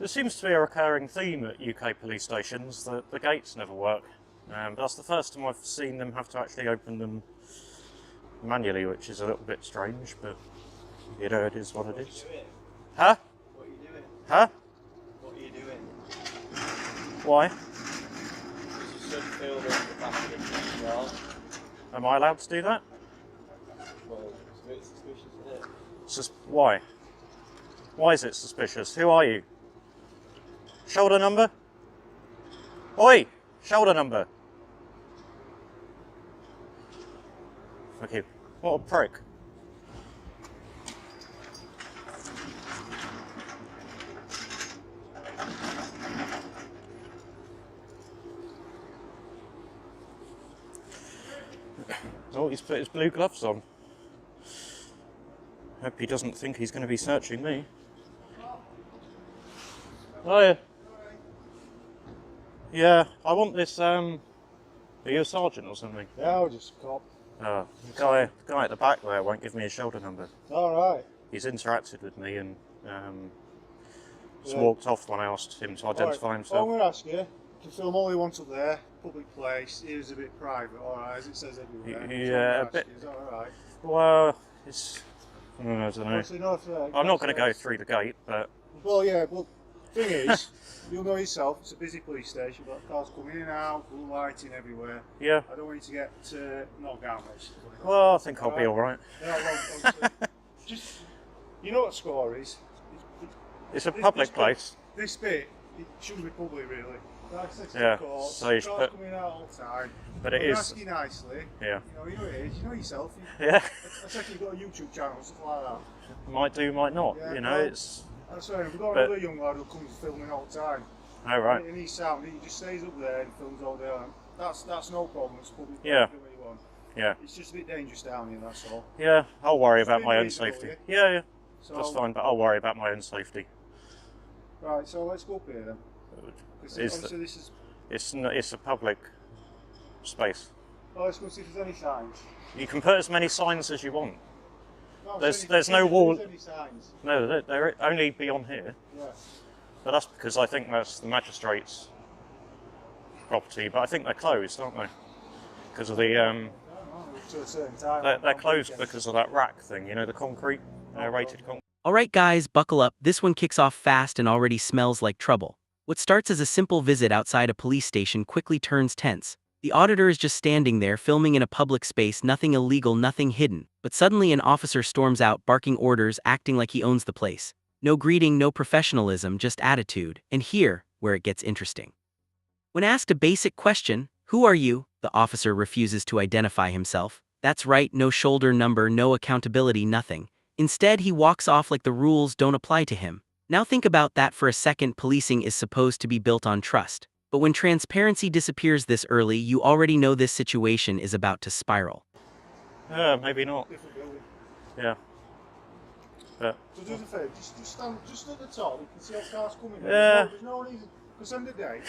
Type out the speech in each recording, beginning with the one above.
There seems to be a recurring theme at UK police stations that the gates never work. That's the first time I've seen them have to actually open them manually, which is a little bit strange, but you know, it is what it is. Huh? What are you doing? Huh? What are you doing? Why? Because you should feel the capacity as well. Am I allowed to do that? Well, it's a bit suspicious, isn't it? Why? Why is it suspicious? Who are you? Shoulder number? Oi! Shoulder number! Okay, what a prick. Oh, he's put his blue gloves on. Hope he doesn't think he's going to be searching me. Oh yeah. Yeah, I want this, are you a sergeant or something? Yeah, I was just a cop. The guy at the back there won't give me his shoulder number. Alright. He's interacted with me and just walked off when I asked him to identify himself. I'm going to ask you, to film all you want up there, public place, it is a bit private, alright, as it says everywhere. Yeah, a bit. Is that alright? Well, it's, I don't know. Obviously not, I'm not going to go through the gate, but... Well, yeah, well, thing is, you'll know yourself, it's a busy police station, but cars coming in and out, blue lighting everywhere. Yeah. I don't want you to get knocked down, basically. Well, I think I'll be alright. Yeah, well, just, you know what score is? It's a public place. This bit, it shouldn't be public, really. Yeah, Court, so you should cars put... coming out all the time. But it I'm is... asking nicely. Yeah. You know it is, you know yourself. Yeah. I think you've got a YouTube channel, stuff like that. Might do, might not, Yeah, you know, well, it's... That's right, we've got another young lad who comes filming all the time. Oh, right. And he's sound, he just stays up there and films all day long. That's no problem, it's public. Yeah. Do what you want. Yeah. It's just a bit dangerous down here, that's all. Yeah, I'll worry about It's my own reasonable, safety. yeah? Yeah, So, that's fine, but I'll worry about my own safety. Right, so let's go up here then. Obviously this is... It's a public space. Oh, let's go see if there's any signs. You can put as many signs as you want. No, There's no wall. Any signs. No, they're only beyond here. Yeah. But that's because I think that's the magistrate's property. But I think they're closed, aren't they? Because of the To a certain time. they're closed because of that rack thing. You know, the concrete, rated concrete. Alright guys, buckle up, this one kicks off fast and already smells like trouble. What starts as a simple visit outside a police station quickly turns tense. The auditor is just standing there filming in a public space, nothing illegal, nothing hidden. But suddenly an officer storms out, barking orders, acting like he owns the place. No greeting, no professionalism, just attitude. And here, where it gets interesting. When asked a basic question, "Who are you?" the officer refuses to identify himself. That's right, no shoulder number, no accountability, nothing. Instead, he walks off like the rules don't apply to him. Now think about that for a second. Policing is supposed to be built on trust. But when transparency disappears this early, you already know this situation is about to spiral. Maybe not. Yeah. But So do us a favour, just stand just at the top, you can see how cars coming. Yeah. There's no reason, because end of the day,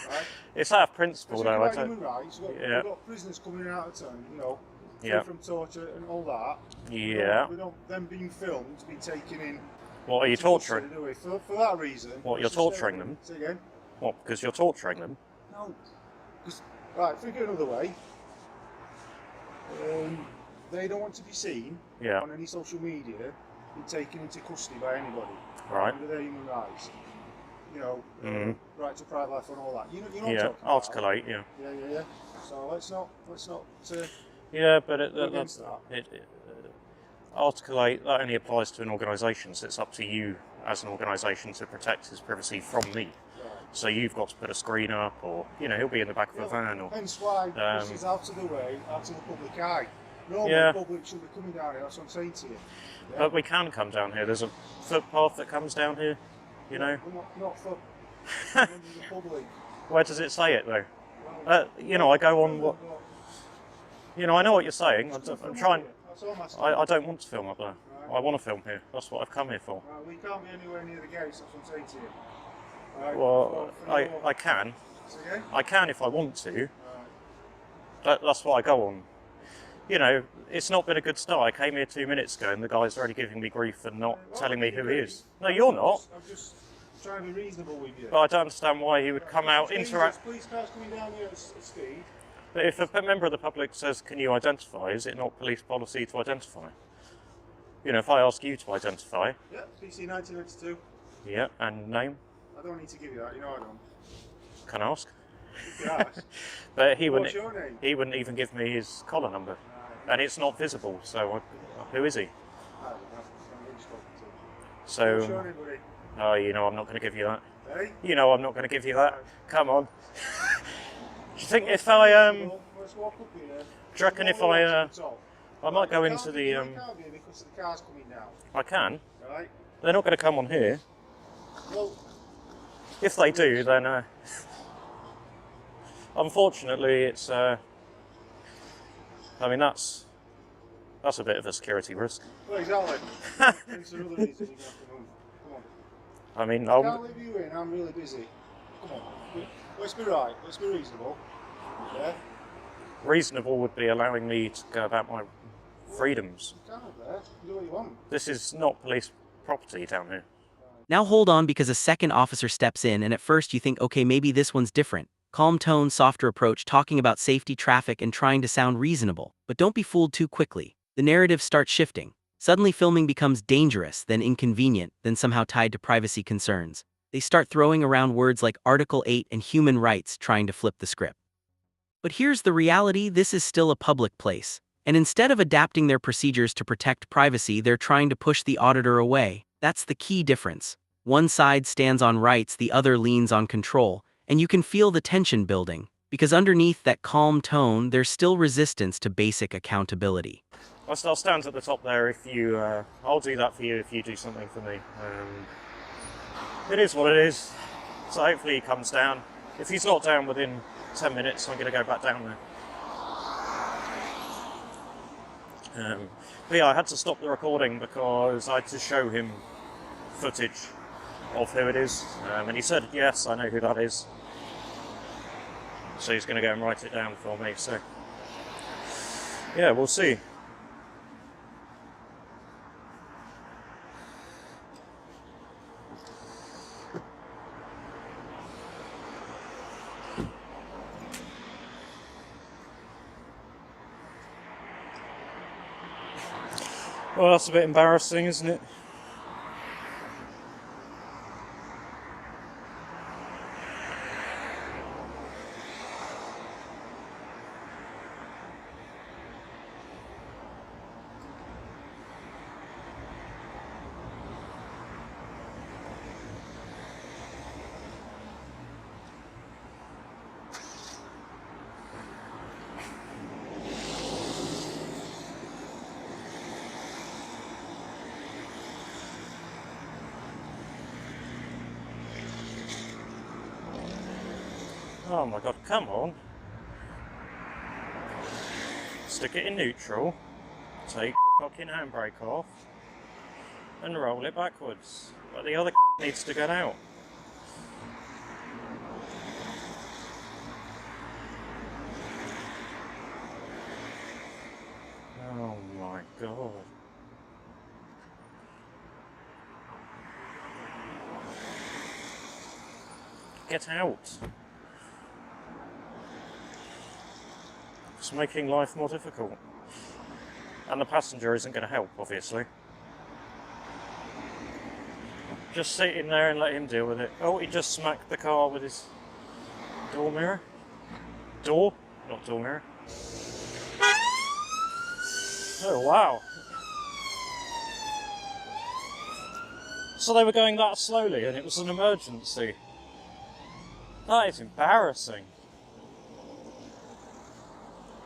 right? it's out of principle, Because though. I about don't. human rights, we've got prisoners coming in out of town, you know, free Yeah. from torture and all that. Yeah. We don't them being filmed to be taken in. What are you to torturing? custody, do we? For that reason. What, you're let's just torturing them? Say again? What? Because you're torturing them? No. Right, think it another way. They don't want to be seen Yeah. on any social media being taken into custody by anybody. Right. Under their human rights. You know, right to private life and all that. You know what I'm Yeah. talking about? Article 8. Yeah. Yeah. So let's not Yeah, but go against that. Article 8, that only applies to an organisation, so it's up to you as an organisation to protect his privacy from me. Right. So you've got to put a screen up, or, you know, he'll be in the back of a van, or... Hence why this is out of the way, out of the public eye. Normally Yeah. the public should be coming down here, that's what I'm saying to you. Yeah? But we can come down here. There's a footpath that comes down here, you know. We're not for members of the public. Where does it say it, though? Well, You know, I go on what... You know, I know what you're saying. I'm trying... That's all I'm asking. I don't want to film up there. Right. I want to film here. That's what I've come here for. Right, we can't be anywhere near the gates, that's what I'm saying to you. Right, Well, for now- I can. Say again? I can if I want to. Right. That's what I go on. You know, it's not been a good start. I came here 2 minutes ago and the guy's already giving me grief and not telling me who he is. No, you're not. I'm just just trying to be reasonable with you. But I don't understand why he would come out, interact. Police cars coming down here at speed. But if a member of the public says, "Can you identify?" is it not police policy to identify? You know, if I ask you to identify. Yeah, PC 1992. Yeah, and name. I don't need to give you that. You know I don't. Can I ask? You can ask. But he What's wouldn't. your name? He wouldn't even give me his collar number, and it's not visible. So who is he? I don't know. I'm really spoken to. What's So. your name, buddy? Oh, you know I'm not going to give you that. Hey? You know I'm not going to give you that. Come on. Do you think if I Let's walk up here. Do you reckon if I might go into the You can't be because the car's coming down. I can. Right? They're not going to come on here. Well, If they do, then unfortunately, it's. I mean, that's a bit of a security risk. well exactly. It's another reason you have to move. Come on. I mean, I can't leave you in. I'm really busy. Come on. Let's be right. Let's be reasonable. Yeah? reasonable would be allowing me to go about my freedoms. You can up there. You do what you want. This is not police property down here. Now hold on, because a second officer steps in, and at first you think, okay, maybe this one's different. Calm tone, softer approach, talking about safety, traffic, and trying to sound reasonable. But don't be fooled too quickly. The narrative starts shifting. Suddenly filming becomes dangerous, then inconvenient, then somehow tied to privacy concerns. They start throwing around words like Article 8 and human rights, trying to flip the script. But here's the reality: this is still a public place. And instead of adapting their procedures to protect privacy, they're trying to push the auditor away. That's the key difference. One side stands on rights, the other leans on control, and you can feel the tension building, because underneath that calm tone, there's still resistance to basic accountability. I'll stand at the top there if you. I'll do that for you if you do something for me. It is what it is. So hopefully he comes down. If he's not down within 10 minutes, I'm going to go back down there. But yeah, I had to stop the recording because I had to show him footage of who it is, and he said, yes, I know who that is. So he's going to go and write it down for me, so yeah, we'll see. Well, that's a bit embarrassing, isn't it? Oh my god, come on. Stick it in neutral, take the fucking handbrake off, and roll it backwards. But the other needs to get out. Oh my god. Get out. It's making life more difficult. And the passenger isn't going to help, obviously. Just sit in there and let him deal with it. Oh, he just smacked the car with his door mirror. Door? Not door mirror. Oh, wow. So they were going that slowly and it was an emergency. That is embarrassing.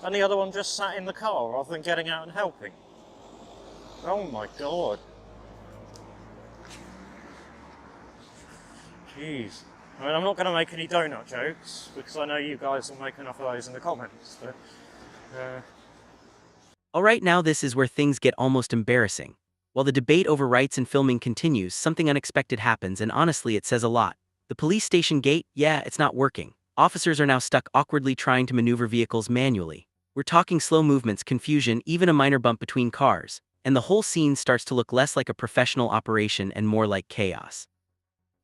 And the other one just sat in the car rather than getting out and helping. Oh my god. Jeez. I mean, I'm not going to make any donut jokes, because I know you guys will make enough of those in the comments, but... Alright, now this is where things get almost embarrassing. While the debate over rights and filming continues, something unexpected happens, and honestly it says a lot. The police station gate, yeah, it's not working. Officers are now stuck awkwardly trying to maneuver vehicles manually. We're talking slow movements, confusion, even a minor bump between cars, and the whole scene starts to look less like a professional operation and more like chaos.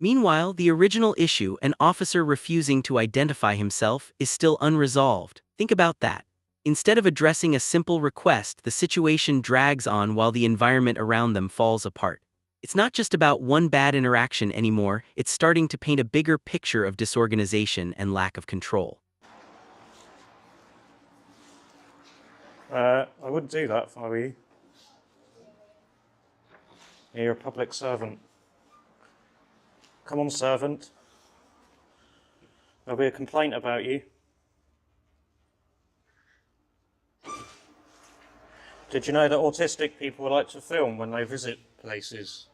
Meanwhile, the original issue, an officer refusing to identify himself, is still unresolved. Think about that. Instead of addressing a simple request, the situation drags on while the environment around them falls apart. It's not just about one bad interaction anymore, it's starting to paint a bigger picture of disorganization and lack of control. I wouldn't do that if I were you. You're a public servant. Come on, servant. There'll be a complaint about you. Did you know that autistic people like to film when they visit places?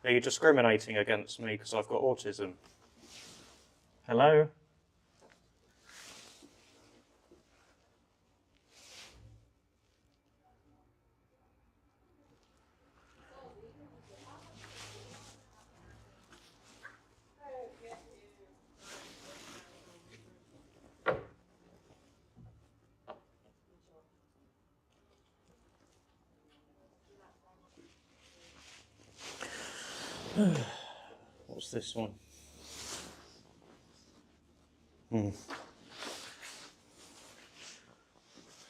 Are you discriminating against me because I've got autism? Hello? What's this one?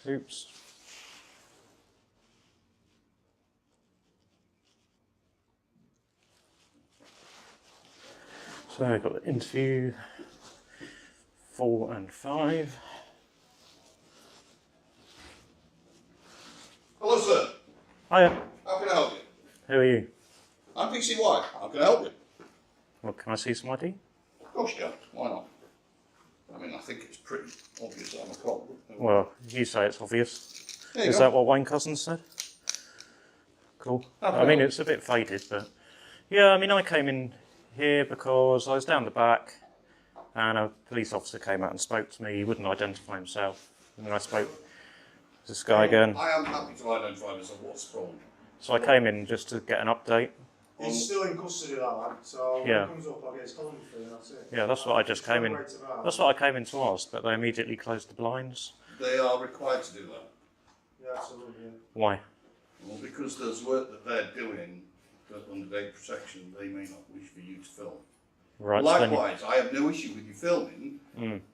Oops. So I've got the interview 4 and 5. Hello, sir. Hiya. How can I help you? Who are you? I'm PCY. How can I help you? Well, can I see some ID? Of course you can. Why not? I mean, I think it's pretty obvious I'm a cop. Well, you say it's obvious. There you Is go. that what Wayne Cousins said? Cool. How can I mean, help? it's a bit faded, but yeah, I mean, I came in here because I was down the back and a police officer came out and spoke to me. He wouldn't identify himself. And then I spoke to this guy again. I am happy to identify myself. What's the problem? So I came in just to get an update. He's still in custody, that lad, so Yeah. when it comes up, I'll get his column through and that's it. Yeah, that's what I just came in. That's what I came in to ask, but they immediately closed the blinds. They are required to do that. Yeah, absolutely, yeah. Why? Well, because there's work that they're doing that under data protection they may not wish for you to film. Right. so then you- Likewise, I have no issue with you filming.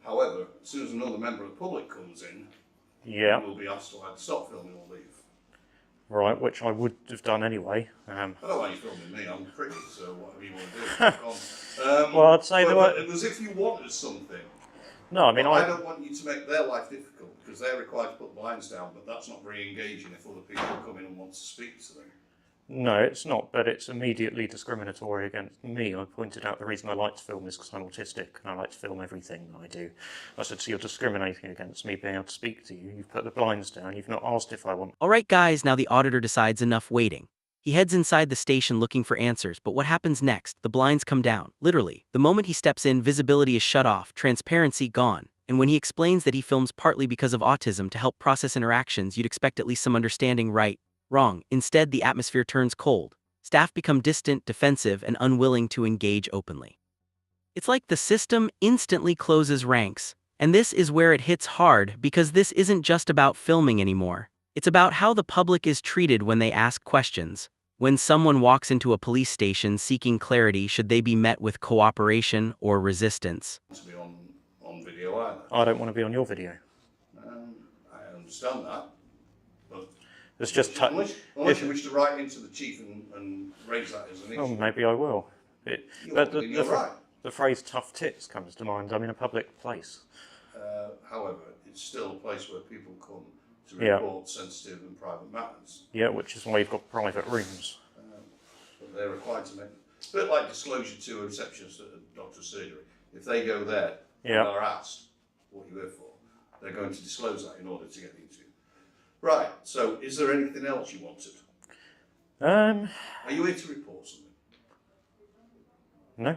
However, as soon as another member of the public comes in, yeah. you will be asked to either stop filming or leave. Right, which I would have done anyway. I don't want you filming me, I'm pretty, so whatever you want to do, crack on. Well, I'd say but, there were- but as if you wanted something. No, I mean, I don't want you to make their life difficult because they're required to put blinds down, but that's not very engaging if other people come in and want to speak to them. No, it's not, but it's immediately discriminatory against me. I pointed out the reason I like to film is because I'm autistic and I like to film everything that I do. I said, so you're discriminating against me being able to speak to you. You've put the blinds down. You've not asked if I want. Alright guys, now the auditor decides enough waiting. He heads inside the station looking for answers, but what happens next? The blinds come down. Literally, the moment he steps in, visibility is shut off, transparency gone. And when he explains that he films partly because of autism to help process interactions, you'd expect at least some understanding, right? Wrong. Instead, the atmosphere turns cold. Staff become distant, defensive, and unwilling to engage openly. It's like the system instantly closes ranks. And this is where it hits hard, because this isn't just about filming anymore. It's about how the public is treated when they ask questions. When someone walks into a police station seeking clarity, should they be met with cooperation or resistance? To be on video either. I don't want to be on your video. I understand that. But It's just unless you wish to write into the chief and raise that as an issue. Oh, maybe I will. But You're right. the phrase tough tits comes to mind. I'm in a public place. However, it's still a place where people come to Yeah. report sensitive and private matters. Yeah, which is why you've got private rooms. But they're required to make it's a bit like disclosure to a receptionist at a doctor's surgery. If they go there Yeah. and are asked what you're here for, they're going to disclose that in order to get the interview. Right, so is there anything else you wanted? Um, Are you here to report something? no.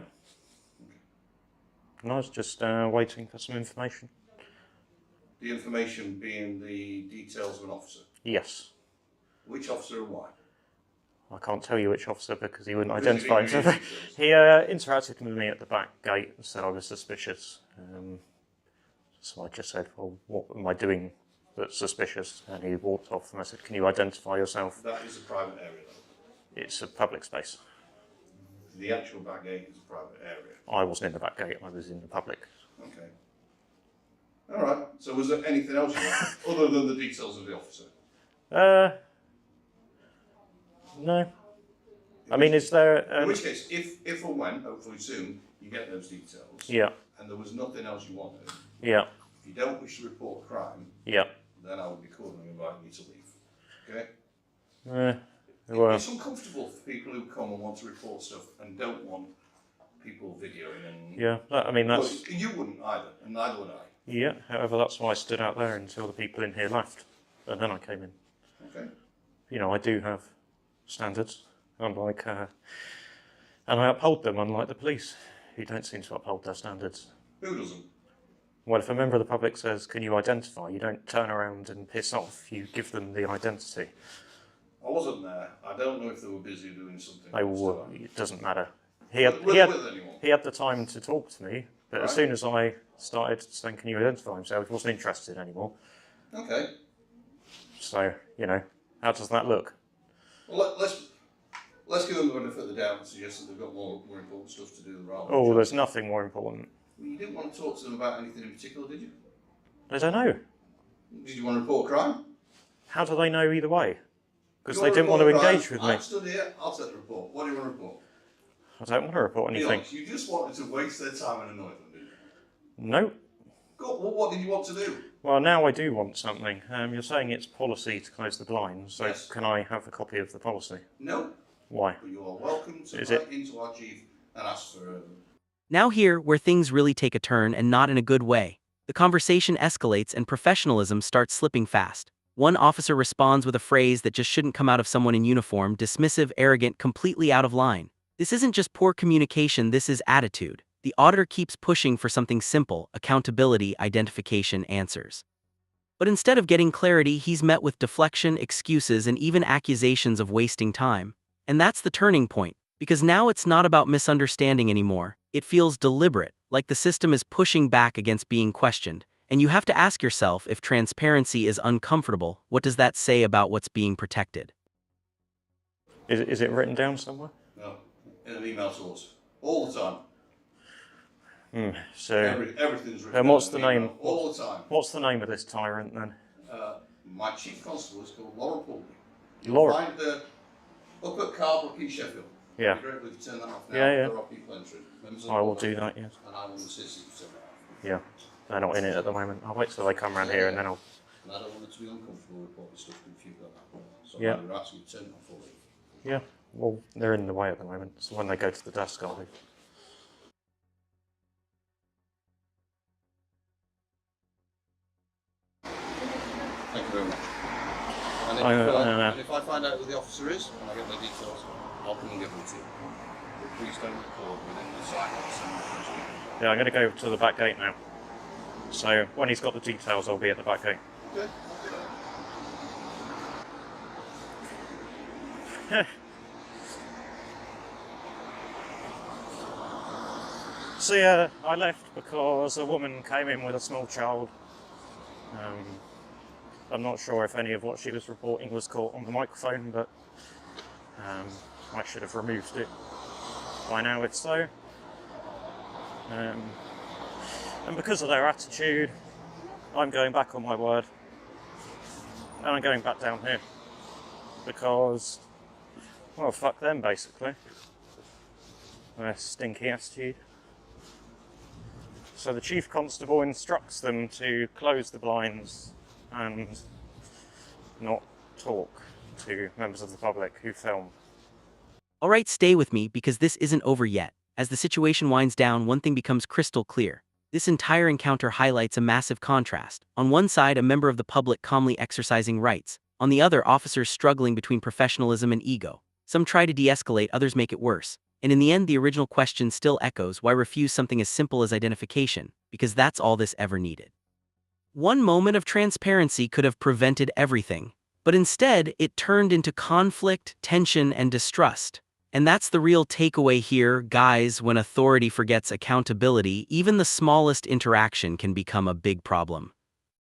No, I was just waiting for some information. The information being the details of an officer. Yes. Which officer and why? I can't tell you which officer because he wouldn't Because he identify didn't himself. give you details. He interacted with me at the back gate and said I was suspicious. So I just said, well, what am I doing that's suspicious? And he walked off and I said, can you identify yourself? That is a private area though. It's a public space. The actual back gate is a private area. I wasn't in the back gate, I was in the public. Okay. All right. So was there anything else you wanted, other than the details of the officer? No. I mean, is there... in which case, if or when, hopefully soon, you get those details, Yeah, and there was nothing else you wanted, yeah, if you don't wish to report crime, yeah. then I would be calling and inviting you to leave. Okay? Well, It's uncomfortable for people who come and want to report stuff and don't want people videoing and... yeah, I mean, that's... Well, you wouldn't either, and neither would I. Yeah, however, that's why I stood out there until the people in here left, and then I came in. Okay. You know, I do have standards, unlike... and I uphold them, unlike the police, who don't seem to uphold their standards. Who doesn't? Well, if a member of the public says, can you identify, you don't turn around and piss off, you give them the identity. I wasn't there. I don't know if they were busy doing something. It doesn't matter. He had the time to talk to me, but as soon as I started saying, can you identify himself, he wasn't interested anymore. Okay. So, you know, how does that look? Well, let's give them the benefit of the doubt and suggest that they've got more important stuff to do rather than... Oh, there's nothing more important. Well, you didn't want to talk to them about anything in particular, did you? I don't know. Did you want to report crime? How do they know either way? Because You they didn't want to report engage crime? with me. I'm stood here, I'll take the report. What do you want to report? I don't want to report Be anything. honest, you just wanted to waste their time and annoy them, didn't you? No. God, well, what did you want to do? Well, now I do want something. You're saying it's policy to close the blinds, so Yes. can I have a copy of the policy? No, Why? but you are welcome to Is write into our chief and ask for... Now here, where things really take a turn and not in a good way. The conversation escalates and professionalism starts slipping fast. One officer responds with a phrase that just shouldn't come out of someone in uniform, dismissive, arrogant, completely out of line. This isn't just poor communication, this is attitude. The auditor keeps pushing for something simple: accountability, identification, answers. But instead of getting clarity, he's met with deflection, excuses, and even accusations of wasting time. And that's the turning point, because now it's not about misunderstanding anymore. It feels deliberate, like the system is pushing back against being questioned. And you have to ask yourself, if transparency is uncomfortable, what does that say about what's being protected? Is it written down somewhere? No, in an email to us. All the time. So, Everything's written and what's down the in an name? email, all the time. What's the name of this tyrant then? My chief constable is called Laura Pooley. Laura. You'll find her up at Carbrook in Sheffield. Yeah. It'd be great if you turn that off now. Yeah, yeah. There are people entering. Members of I the will public, do that, yes. And I will assist you to turn that off. Yeah, they're not in it at the moment. I'll wait till they come around here and then I'll... And I don't want it to be uncomfortable reporting stuff if you've got that. So Yeah. I would ask you to turn it off or leave. Yeah, well, they're in the way at the moment, so when they go to the desk, I'll leave. Thank you very much. And if I find out who the officer is, and I get their details, I'll come and give them to you. But please don't record within the silence. Yeah, I'm going to go to the back gate now. So when he's got the details, I'll be at the back gate. Okay. So yeah, I left because a woman came in with a small child. I'm not sure if any of what she was reporting was caught on the microphone, but I should have removed it by now if so. And because of their attitude, I'm going back on my word. And I'm going back down here. Because, well, fuck them basically. Their stinky attitude. So the Chief Constable instructs them to close the blinds and not talk to members of the public who film. Alright, stay with me because this isn't over yet. As the situation winds down, one thing becomes crystal clear. This entire encounter highlights a massive contrast. On one side, a member of the public calmly exercising rights. On the other, officers struggling between professionalism and ego. Some try to de-escalate, others make it worse. And in the end, the original question still echoes: why refuse something as simple as identification? Because that's all this ever needed. One moment of transparency could have prevented everything. But instead, it turned into conflict, tension, and distrust. And that's the real takeaway here, guys. When authority forgets accountability, even the smallest interaction can become a big problem.